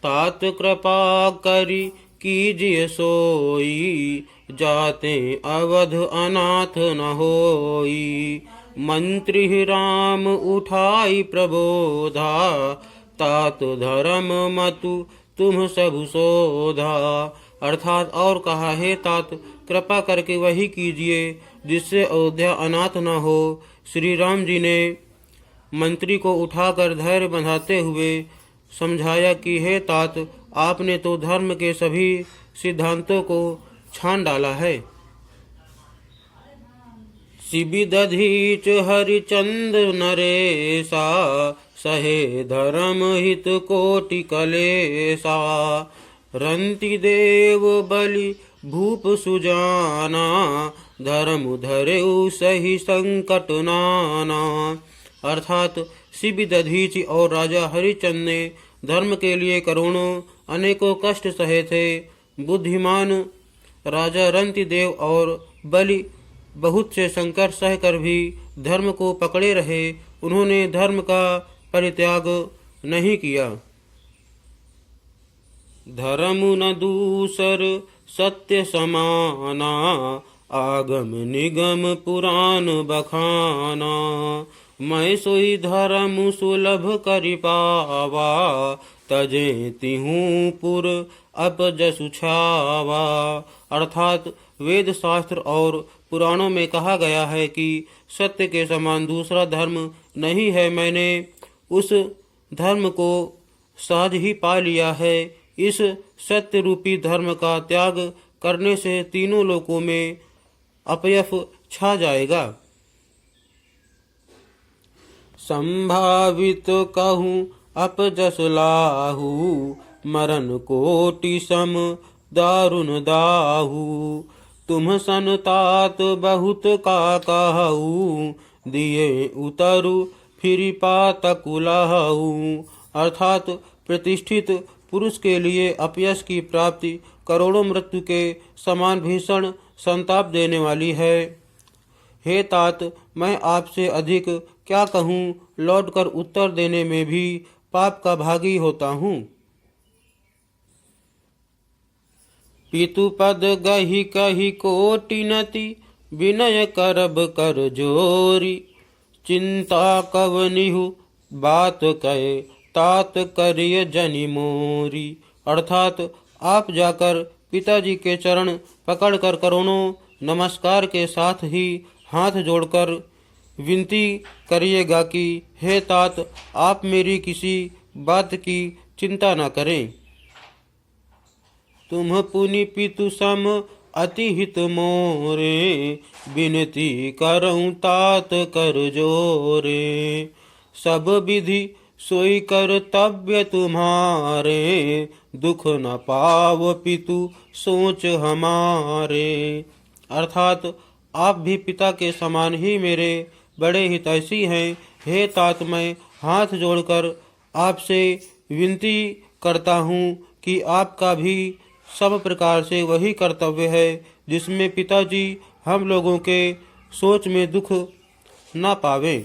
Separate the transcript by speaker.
Speaker 1: तात कृपा करी कीजिए सोई, जाते अवध अनाथ न होई। मंत्री राम उठाई प्रबोधा, तात धर्म मतु तुम सब शोधा। अर्थात और कहा, हे तात कृपा करके वही कीजिए जिससे अयोध्या अनाथ न हो। श्री राम जी ने मंत्री को उठाकर धैर्य बंधाते हुए समझाया कि हे तात, आपने तो धर्म के सभी सिद्धांतों को छान डाला है। शिबि दधीच हरिचंद नरेशा, सहे धर्म हित कोटि कलेसा। रंति देव बलि भूप सुजाना, धर्म धरेउ सही संकट नाना। अर्थात शिबि दधीचि और राजा हरिचंद ने धर्म के लिए करोड़ों अनेकों कष्ट सहे थे। बुद्धिमान राजा रंतिदेव और बलि बहुत से संकट सहकर भी धर्म को पकड़े रहे। उन्होंने धर्म का परित्याग नहीं किया। धर्म न दूसर सत्य समाना, आगम निगम पुराण बखाना। मैं सोई धर्म सुलभ करि पावा, तजे तिहूँ पुर अपजसु छावा। अर्थात वेद शास्त्र और पुराणों में कहा गया है कि सत्य के समान दूसरा धर्म नहीं है। मैंने उस धर्म को सहज ही पा लिया है। इस सत्य रूपी धर्म का त्याग करने से तीनों लोकों में अपयश छा जाएगा। संभावित कहूँ अपजस लाहू, मरण कोटि सम दारुण दाहू। तुम सन तात बहुत का कहू, दिए उतरु फिर पातकु लहू। अर्थात प्रतिष्ठित पुरुष के लिए अपयश की प्राप्ति करोड़ों मृत्यु के समान भीषण संताप देने वाली है। हे तात, मैं आपसे अधिक क्या कहूँ, लौटकर उत्तर देने में भी पाप का भागी होता हूँ। पितुपद गहि कहि कोटि नति, विनय करब कर जोरी। चिंता कवनिहु बात कहे, तात करिय जनि मोरी। अर्थात आप जाकर पिताजी के चरण पकड़कर करोड़ों नमस्कार के साथ ही हाथ जोड़कर विनती करिएगा कि हे तात, आप मेरी किसी बात की चिंता न करें। तुम पुनि पितु सम अति हित मोरे, विनती करऊँ तात कर जोरे। सब विधि सोई कर्तव्य तुम्हारे, दुख न पाव पितु सोच हमारे। अर्थात आप भी पिता के समान ही मेरे बड़े हितैषी हैं। हे तात, मैं हाथ जोड़कर आपसे विनती करता हूँ कि आपका भी सब प्रकार से वही कर्तव्य है जिसमें पिताजी हम लोगों के सोच में दुख न पावे।